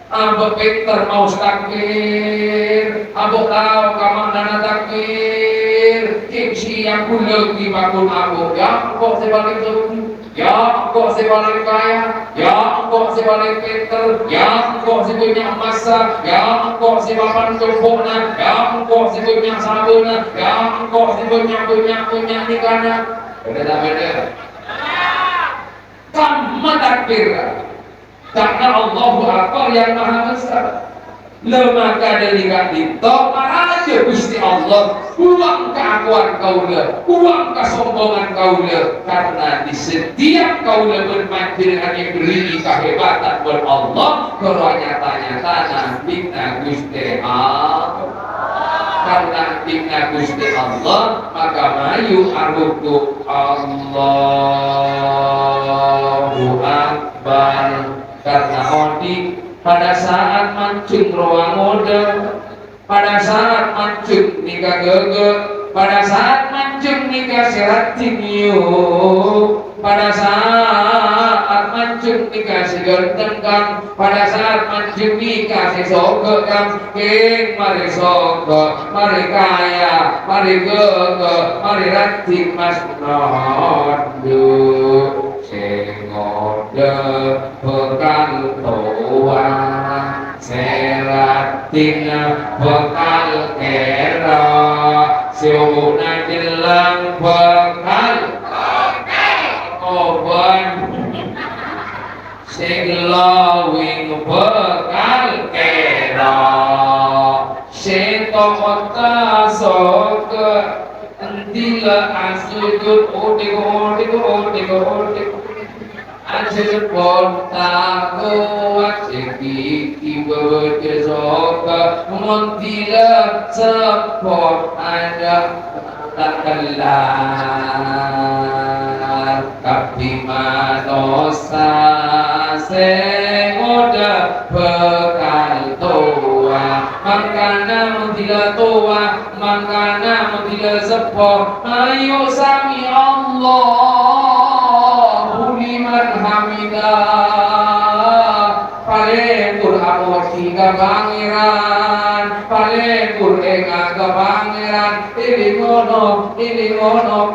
Abang Peter mau takbir Abang tahu kamandana takbir Kimsi yang pulang di bakun Abang ya kok sebalik itu ya kok sebalik kaya ya kok sebalik Peter ya kok sebutnya masa ya kok sebapan tumpukna ya kok sebutnya sabuna ya kok sebutnya punya nikahnya beda-beda sama takbir karena Allahu Akbar yang Maha Besar lemaka dari kadito aja Gusti Allah buang keakuan kaula buang kesombongan kaula karena di setiap kaula berpanjenengan yang beri kehebatan buat Allah nyata-nyata bina Gusti Allah karena bina Gusti Allah maka mayu aruku Allahu Akbar karena odi pada saat mancung ruang model pada saat mancung nikah gege pada saat mancung nikah serat timio pada saat mancung dikasih ganteng kang, pada saat mancung dikasih soge kang, keng mari soge, mari kaya, mari gege, mari ranting mas nodu, sengode bekal tua, seratin bekal kera, siuna jelang bekal oban, seglawing bekal kera, setokota soke, entila asujud odik Anjir ponta kuat cekiki bebeje soka Muntila sepot ada tak kelar Kapi manosa sengoda bekal tua Mangkana muntila tua Mangkana muntila sepot Ayo sami Allah liman hamidah palebur amosi ka pangeran palebur eka ka pangeran ilingono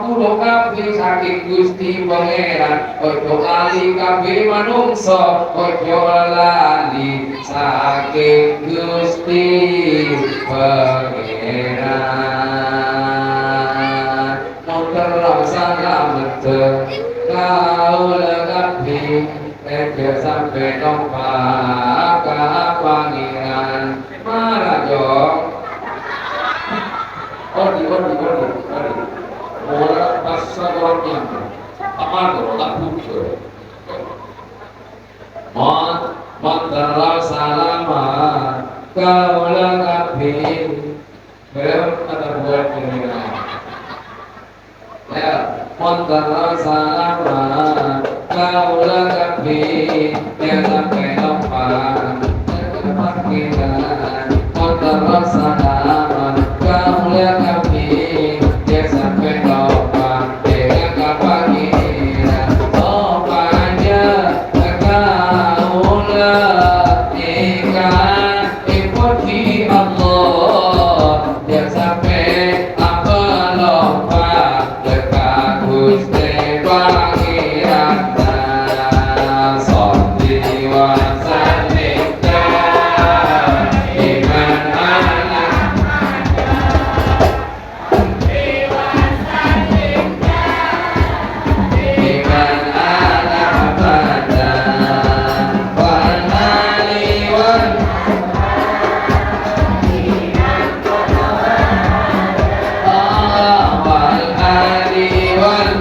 kulo kabeh saking Gusti Pangeran ojo lali kabeh manungsa ojo lali saking Gusti Pangeran motor salamet kau lekapi eke sampai nompak ke pangeran marajo odi ora pasarnya amado tak pucuk mantra salama kau lekapi kata buat pengiran ya Montara salama kau lekapi yang sampai nompak panggilan Montara salama kau lekapi yang sampai nompak dengan panggilan oh panja kau lekapi ipoti Allah yang sampai apa nompak Gusti Pangeran Sholli wa sallim iman ala iman ala pada wal ali wal wal ali wal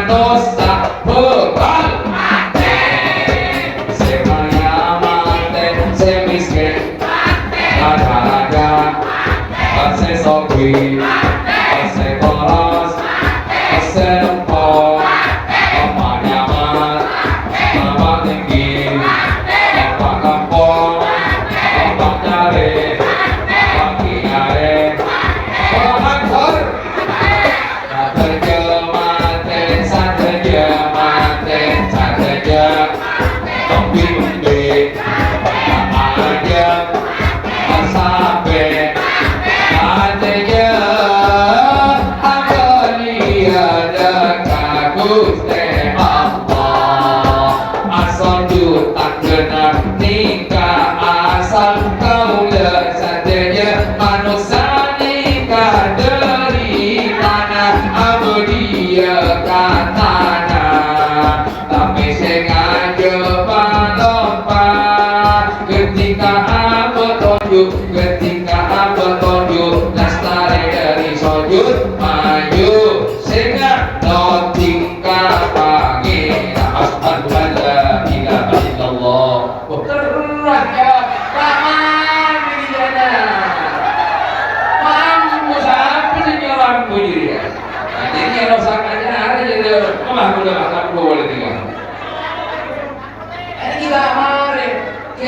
Dosa bekal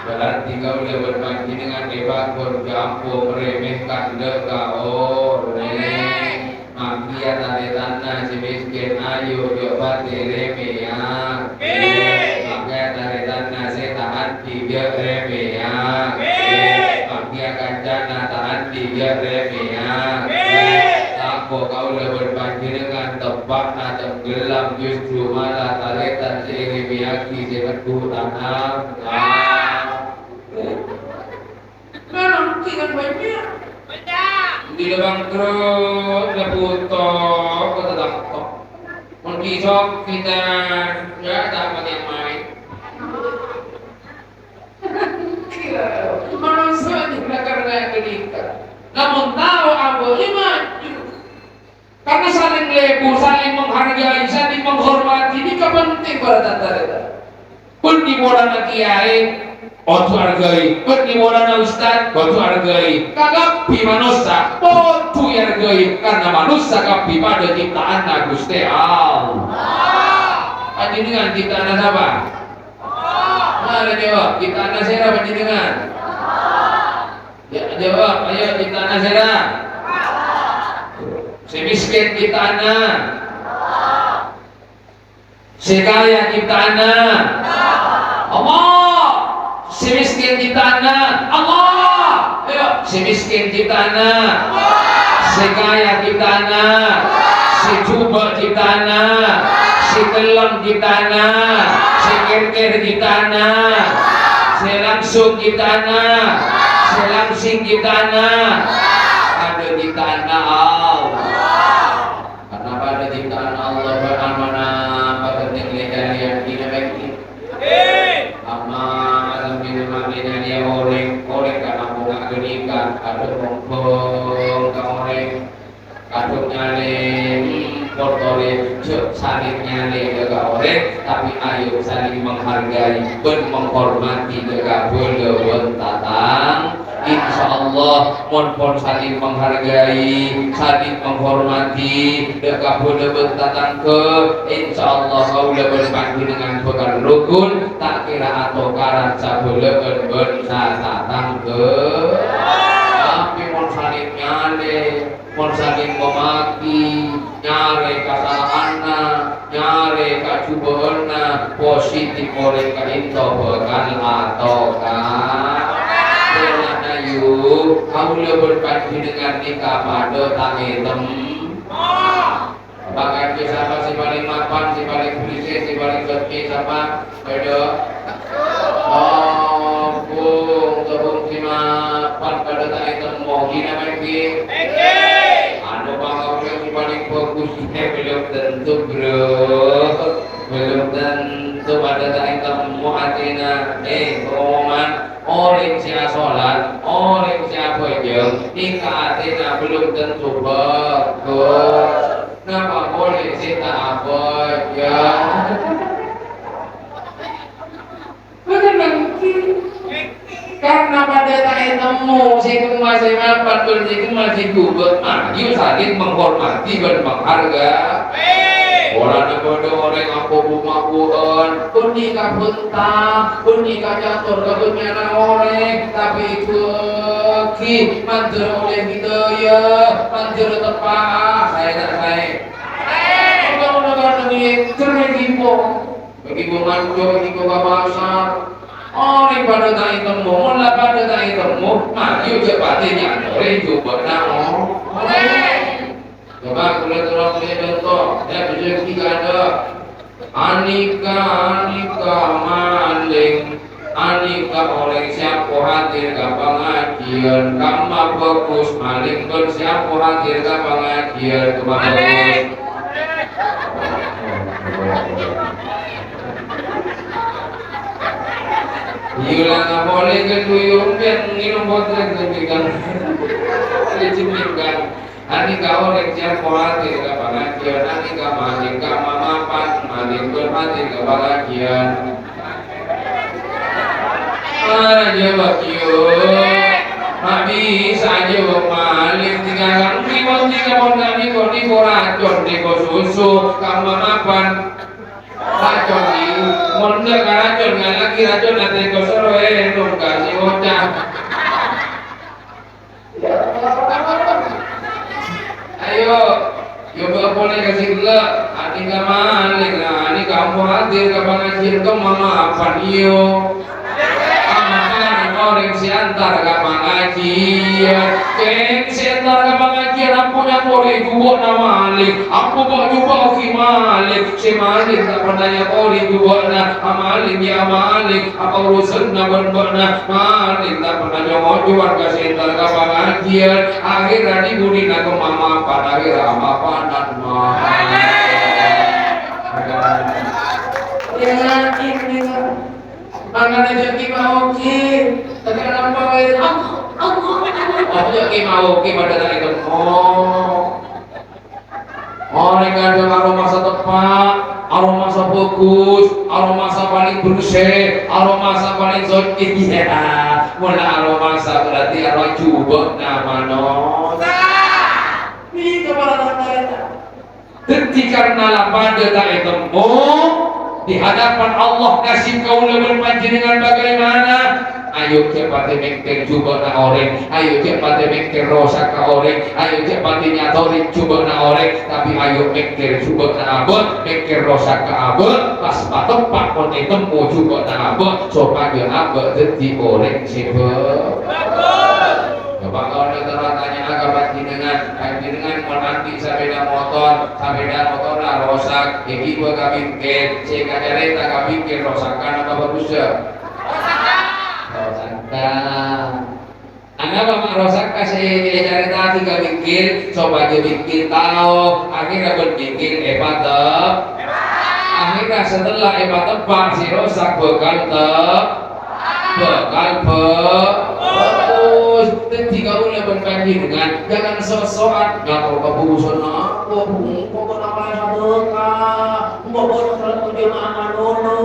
Berarti kau udah berbagi dengan dewa bergampung remehkan oleh makia tare tanah si miskin ayo coba remehang makia tare tanah si tahan tiga remehang makia kancana tahan tiga remehang aku kau udah berbagi dengan tepat na tenggelam justru malah taretan si remehaki si betul tanah Mana kan banyak. Di lubang terus leputok kata daktok. Mengkisok kita ya dapat yang main. Manusia tidak karena kenikah. Namun tahu apa maju. Karena saling lebu, saling menghargai, saling menghormati ini penting pada tanda-tanda. Pun di bola kiai otu hargai, penimorana ustad, otu hargai. Kagapi manusia, otu hargai. Karena manusia kapi pada ciptaan Gusti Allah. Panjenengan ciptaan siapa? Mana jawab? Ciptaan siapa panjenengan? Ya jawab, ayo ciptaan siapa? Si miskin ciptaan, si kaya ciptaan Allah. Si miskin di tanah Allah, ayo si miskin di tanah, si kaya di tanah, si coba di tanah, si telang di tanah, si kerker di tanah, si langsung di tanah, si langsing di tanah, ada di tanah Allah. Karena pada di tanah Allah beramanah pada tinggi kalian tidak baik. Maknanya dia orang karena bunga genikan ada rompong ke orang kadung nyalin portole saling nyalin ke orang tapi ayo saling menghargai dan menghormati juga boleh tatang insyaallah mohon saling menghargai saling menghormati juga boleh tatang ke insyaallah kau boleh berbagi dengan bekal rukun tak kira atau karan sabule ben tatang ke tapi mon saling nyale mon saling memaki nyare kasalahanna nyare kacubeunna positif oleh ka into bekal atau karena yuk kaula berbagi dengan nikah pada tangitem bahkan siapa si paling mapan, si paling polisi, si paling sepi siapa? Beda tepung si mapan pada tangitem mau gina lagi anu bangau si paling fokusnya belum tentu bro belum tentu pada tangitem mau hatina pengumuman orang siapa sholat, orang siapa jeng nikah hatina belum tentu bagus kenapa boleh kita apa ya karena pada tak temu si masih mapan berjika masih gugut maju saling menghormati dan menghargai orang bodoh orang aku bumakuan pun nikah bentang pun nikah jatuh kebenyana orang tapi ki manjur oleh kita ya manjur tepat saya tak saya orang-orang ini tergipo begitu manjur begitu bahasa orang pada tak temu mula pada tak temu maju cepatnya orang coba nak coba kulit orang contoh ya bisa kita ada Anika maling Anika oleh siapa hadir ke pengajian kama fokus maling pun siapa hadir ke pengajian kama fokus Yulang nggak boleh keduyung biar minum botol kemudian diciptakan Anika oleh siapa hadir ke pengajian Anika maling kama mapan maling pun hadir ke pengajian jawab yuk mak bisa jawab malik tinggalkan kliwon kami kok di racun di susu kamu mapan racun di mondek racun nggak lagi lagi racun nanti kosor dong kasih bocah. Ayo, coba boleh kasih gula. Ani kamalik lah, ani kamu hadir ke pengajian ke mama apa iyo? Amakan orang siantar ke pengajian, siantar ke pengajian. Aku boleh gua nama Malik, aku juga ki Malik, si Malik tak pernah boleh gua nama Malik ya Malik, apa urusan nama benar Malik tak pernah jual ke siantar ke pengajian. Akhirnya dibudina ke mama pada akhirnya apa dan mah. Ya ini mangan aja ki mau ki tapi kenapa aku ki mau ki pada tadi itu mereka ada aroma tepat, aroma bagus, aroma paling bersih, aroma paling zokit ya mulai aroma berarti aroma coba nama nona ini kepala tanda karena pada tak ketemu di hadapan Allah nasib kau lebih panjenengan bagaimana? Ayo cepat mengker coba na orang, ayo cepat mengker rosak ka orang, ayo cepat nyatorin coba na orang, tapi ayo mengker coba na abot, mengker rosak ka abot, pas patok pak pun ketemu coba na abot, supaya abot jadi orang sibuk. Coba kalau ada tanya agama jenengan menanti sepeda motor lah rosak, jadi gua kabingke, si kadereta kabingke rosakan apa bagus ya? Rosakan. Anak bapak rosakan si kadereta tiga bikin, coba dia bikin tahu, akhirnya berpikir tep. Akhirnya setelah tepat si rosak bekal bagus. Ketika ulah berpanjingan jangan sok-sokan ngatur kebusuhan aku kok namanya sedekah kok salat jamaah nono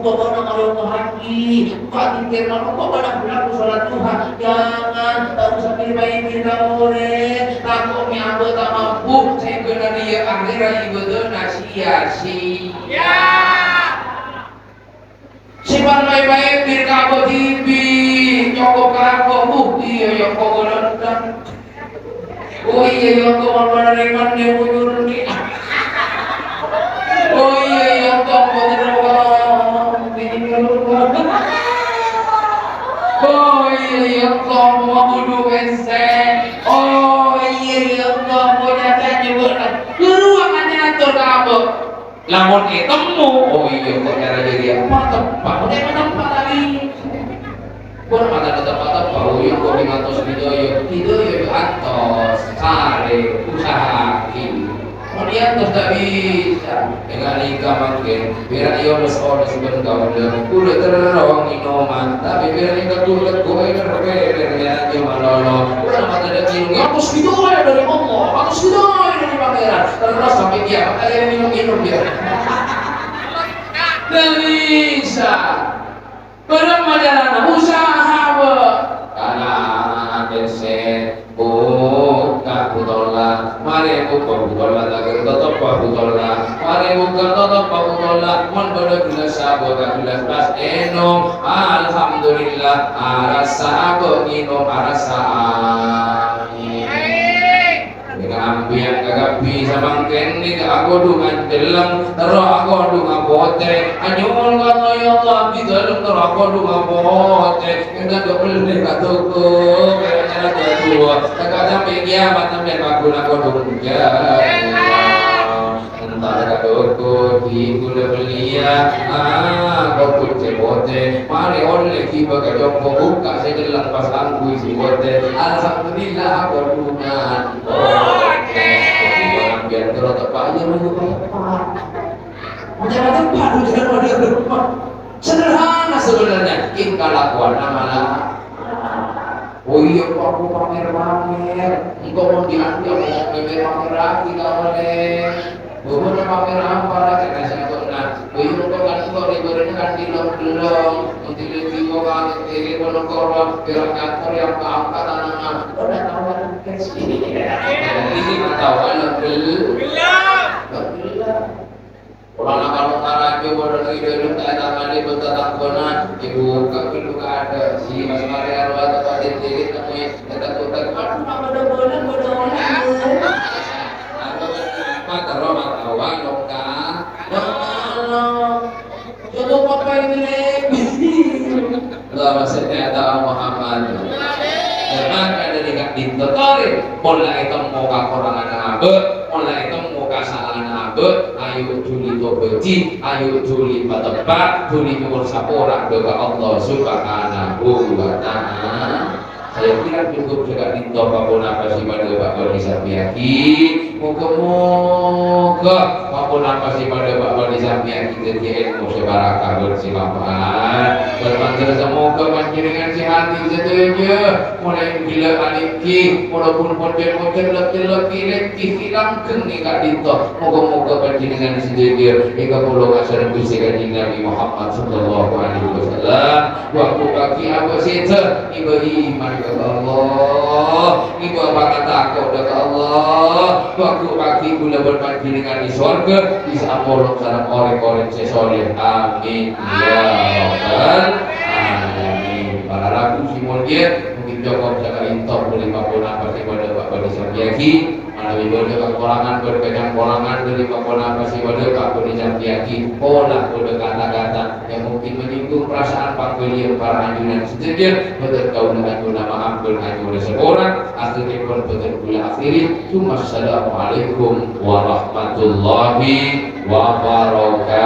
kok kalau haji hadir kok pada berlaku salat Tuhan jangan harus sambil baik kita oleh takutnya anggota mampu saya benar dia akhirat ibadah sia-sia Sipan baik-baik bir kabo TV nyokok kabo bukti ya kok nonton. Oh iya ya kok menerima dia mundur ni. Oh iya ya kok menerima ini oh iya ya kok mau duit sen. Oh iya ya kok mau nyata nyebut. Ruangannya atur kabo. Lamun ketemu, oh iya kok cara jadi apa tempat, udah tempat tadi. Pun ada tempat oh iya kok ngatos hidoyo atos, sare, usaha ini. Kemudian terus tak bisa dengan nikah makin, biar iyo los sebentar udah terorong inoman, tapi biar nikah tulet gue berbeda gimana lo, udah mata ada cium, atas hidayah dari Allah, atas hidayah dari pangeran, terus sampai dia makanya minum dia, tak bisa, bermajalah usaha karena deset buka butola, mari buka butola, tak tetap butola, mari buka tetap butola, mon pada gelas sabu, gelas pas enong, alhamdulillah, arasa aku minum arasa ambiang kagak bisa bangken ni aku dengan dalam terus aku dengan bote anyul kalau ya Allah di dalam terus aku dengan bote kita double ni katuku kerana kedua kagak sampai kiamat sampai aku nak dunia entar katuku di gula belia aku bote mari oleh kita kajong buka sejelang pas aku isi bote alhamdulillah aku dengan biar terus tepatnya jangan tempat sederhana sebenarnya kita lakukan malah oh iya aku pamer engkau mau diambil pamer lagi oleh bukan pamer apa karena saya tuh nah iya kok liburannya kan dilong untuk lebih kok kan ini kalau biar kantor yang keangkat anak udah tahu ini tahu anak belum Orang kalau marajo pada hidup tak ada bertatap kona ibu kakek ada si Mas Maria atau Pak Diri temui kita tuh apa bodoh apa terus makawan dongka jodoh papa ini Allah maksudnya ada Muhammad jangan ada dekat ditotori mulai itu mau kakorangan abet mulai itu mau kasalahan abet ayo juli beci ayo juli patepat juli nyukur sapora doa Allah subhanahu wa ta'ala. Saya kira cukup juga dito apapun apa sih pada Bapak Bisa Miyaki moga-moga apapun apa sih pada Bapak Bisa Miyaki jadi ilmu sebarakah bersilapan bermantul semoga panjenengan si hati setuju mulai bila aliki walaupun model-model lebih hilangkan nih kak dito moga-moga panjenengan setuju hingga pulau asal Gusti Kanjeng Nabi Muhammad sallallahu alaihi wasallam waktu kaki apa sih ibu iman Allah, ibu apa takut kepada Allah. Waktu pagi gula berpanjenengan di surga bisa molong sareng orek-orek sesoleh. Amin ya rabbal alamin. Para ragu simon dia mungkin Joko jaga intok dari papona pasti pada Bapak Desa Miyaki. Malawi berdekat korangan berkecang korangan dari papona pasti pada Bapak Desa Miyaki. Pola pada kata-kata yang mungkin menyinggung perasaan Pak Beliau para anjuran sejajar betul kau dengan guna maaf beranjuran seorang akhirnya pun betul gula akhiri cuma assalamualaikum warahmatullahi wabarakatuh.